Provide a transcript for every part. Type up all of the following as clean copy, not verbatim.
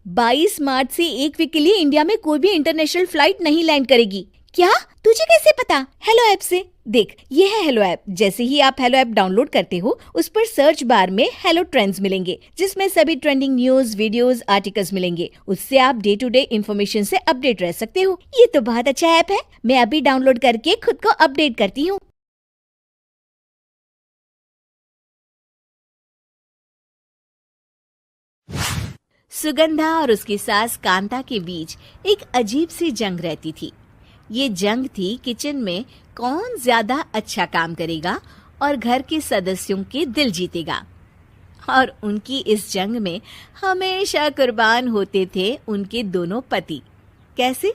22 मार्च से 1 वीक के लिए इंडिया में कोई भी इंटरनेशनल फ्लाइट नहीं लैंड करेगी। क्या? तुझे कैसे पता? हेलो ऐप से। देख, ये है हेलो ऐप। जैसे ही आप हेलो ऐप डाउनलोड करते हो, उस पर सर्च बार में हेलो ट्रेंड्स मिलेंगे, जिसमें सभी ट्रेंडिंग न्यूज, वीडियोस, आर्टिकल्स मिलेंगे। उससे आप डे टू डे इन्फॉर्मेशन से अपडेट रह सकते हो। ये तो बहुत अच्छा ऐप है। मैं अभी डाउनलोड करके खुद को अपडेट करती हूँ। सुगंधा और उसकी सास कांता के बीच एक अजीब सी जंग रहती थी। ये जंग थी किचन में कौन ज्यादा अच्छा काम करेगा और घर के सदस्यों के दिल जीतेगा। और उनकी इस जंग में हमेशा कुर्बान होते थे उनके दोनों पति। कैसे?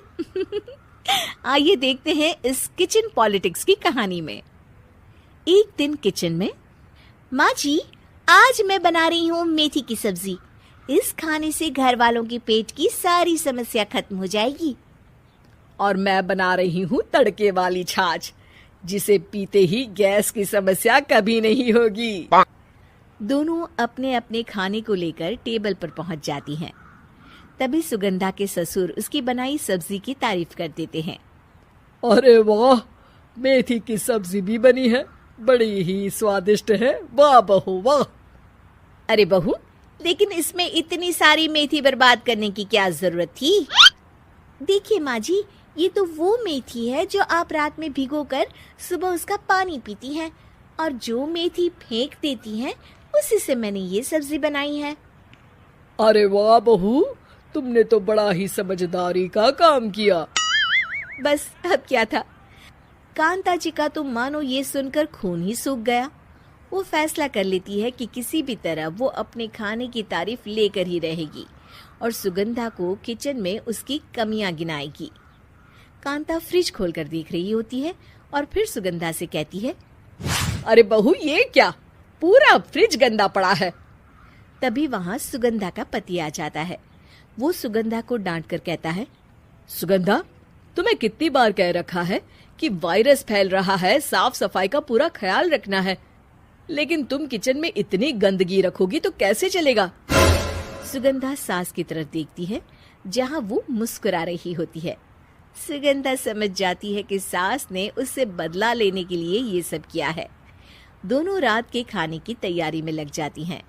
आइए देखते हैं इस किचन पॉलिटिक्स की कहानी में। एक दिन किचन में, माँ जी, आज मैं बना रही हूँ मेथी की सब्जी। इस खाने से घर वालों के पेट की सारी समस्या खत्म हो जाएगी। और मैं बना रही हूँ तड़के वाली छाछ, जिसे पीते ही गैस की समस्या कभी नहीं होगी। दोनों अपने अपने खाने को लेकर टेबल पर पहुंच जाती हैं। तभी सुगंधा के ससुर उसकी बनाई सब्जी की तारीफ कर देते हैं। अरे वाह, मेथी की सब्जी भी बनी है, बड़ी ही स्वादिष्ट है। वाह बहू वाह। अरे बहू, लेकिन इसमें इतनी सारी मेथी बर्बाद करने की क्या जरूरत थी? देखिए माँ जी, ये तो वो मेथी है जो आप रात में भिगोकर सुबह उसका पानी पीती हैं, और जो मेथी फेंक देती हैं उसी से मैंने ये सब्जी बनाई है। अरे वाह बहू, तुमने तो बड़ा ही समझदारी का काम किया। बस अब क्या था, कांता जी का तो मानो ये सुनकर खून ही सूख गया। वो फैसला कर लेती है कि किसी भी तरह वो अपने खाने की तारीफ लेकर ही रहेगी और सुगंधा को किचन में उसकी कमियां गिनाएगी। कांता फ्रिज खोलकर देख रही होती है और फिर सुगंधा से कहती है, अरे बहू, ये क्या, पूरा फ्रिज गंदा पड़ा है। तभी वहां सुगंधा का पति आ जाता है। वो सुगंधा को डांट कर कहता है, सुगंधा, तुम्हें कितनी बार कह रखा है कि वायरस फैल रहा है, साफ सफाई का पूरा ख्याल रखना है, लेकिन तुम किचन में इतनी गंदगी रखोगी तो कैसे चलेगा। सुगंधा सास की तरफ देखती है, जहां वो मुस्कुरा रही होती है। सुगंधा समझ जाती है कि सास ने उससे बदला लेने के लिए ये सब किया है। दोनों रात के खाने की तैयारी में लग जाती हैं।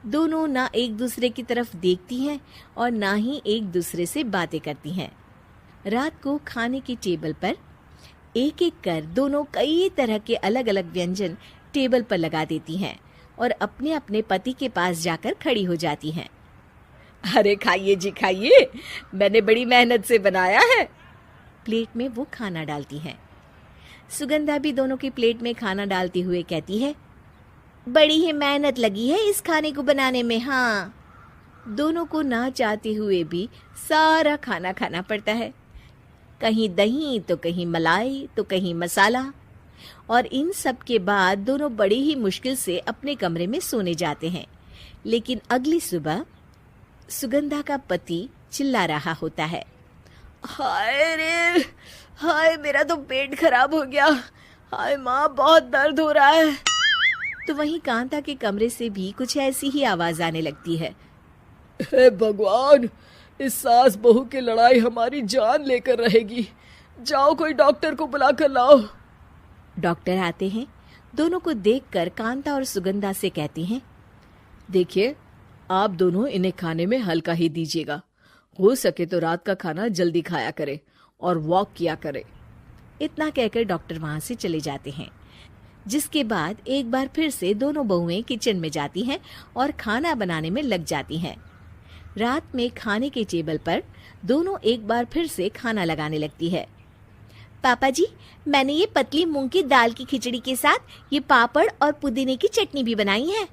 दोनों ना एक दूसरे की तरफ देखती हैं और ना ही एक दूसरे से बातें करती हैं। रात को खाने की टेबल पर एक एक कर दोनों कई तरह के अलग अलग व्यंजन टेबल पर लगा देती हैं और अपने अपने पति के पास जाकर खड़ी हो जाती हैं। अरे खाइए जी खाइए, मैंने बड़ी मेहनत से बनाया है। प्लेट में वो खाना डालती हैं। सुगंधा भी दोनों की प्लेट में खाना डालते हुए कहती है, बड़ी ही मेहनत लगी है इस खाने को बनाने में। हाँ, दोनों को ना चाहते हुए भी सारा खाना खाना पड़ता है। कहीं दही तो कहीं मलाई तो कहीं मसाला। और इन सब के बाद दोनों बड़ी ही मुश्किल से अपने कमरे में सोने जाते हैं। लेकिन अगली सुबह सुगंधा का पति चिल्ला रहा होता है, हाय रे, हाय मेरा तो पेट खराब हो गया। हाय माँ, बहुत दर्द हो रहा है। तो वहीं कांता के कमरे से भी कुछ ऐसी ही आवाज आने लगती है। हे भगवान, इस सास बहू की लड़ाई हमारी जान लेकर रहेगी। जाओ कोई डॉक्टर को बुला कर लाओ। डॉक्टर आते हैं। दोनों को देखकर कांता और सुगंधा से कहती हैं, देखिए, आप दोनों इन्हें खाने में हल्का ही दीजिएगा। हो सके तो रात का खाना जल्दी खाया करे और वॉक किया करे। इतना कहकर डॉक्टर वहां से चले जाते हैं। जिसके बाद एक बार फिर से दोनों बहुएं किचन में जाती हैं और खाना बनाने में लग जाती हैं। रात में खाने के टेबल पर दोनों एक बार फिर से खाना लगाने लगती है। पापा जी, मैंने ये पतली मूंग की दाल की खिचड़ी के साथ ये पापड़ और पुदीने की चटनी भी बनाई है।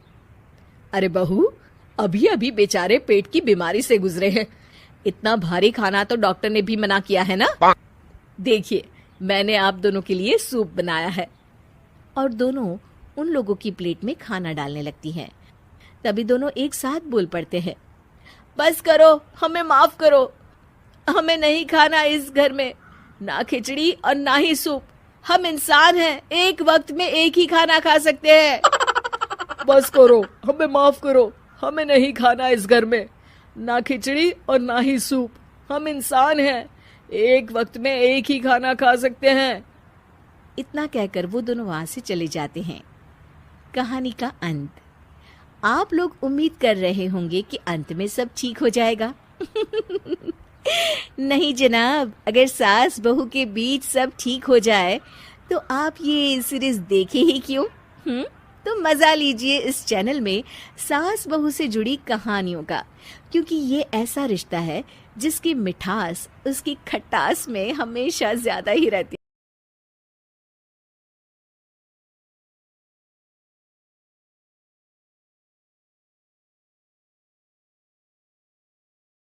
अरे बहू, अभी अभी बेचारे पेट की बीमारी से गुजरे हैं। इतना भारी खाना तो डॉक्टर ने भी मना किया है ना। देखिए, मैंने आप दोनों के लिए सूप बनाया है। और दोनों उन लोगों की प्लेट में खाना डालने लगती हैं। तभी दोनों एक साथ बोल पड़ते हैं, बस करो, हमें माफ करो। हमें नहीं खाना इस घर में, ना खिचड़ी और ना ही सूप। हम इंसान हैं, एक वक्त में एक ही खाना खा सकते हैं। बस करो, हमें माफ करो, हमें नहीं खाना इस घर में। ना खिचड़ी और ना ही सूप। हम इंसान हैं, एक वक्त में एक ही खाना खा सकते हैं। इतना कहकर वो दोनों वहां से चले जाते हैं। कहानी का अंत। आप लोग उम्मीद कर रहे होंगे कि अंत में सब ठीक हो जाएगा। नहीं जनाब, अगर सास बहू के बीच सब ठीक हो जाए तो आप ये सीरीज देखे ही क्यों? तो मजा लीजिए इस चैनल में सास बहू से जुड़ी कहानियों का, क्योंकि ये ऐसा रिश्ता है जिसकी मिठास उसकी खटास में हमेशा ज्यादा ही रहती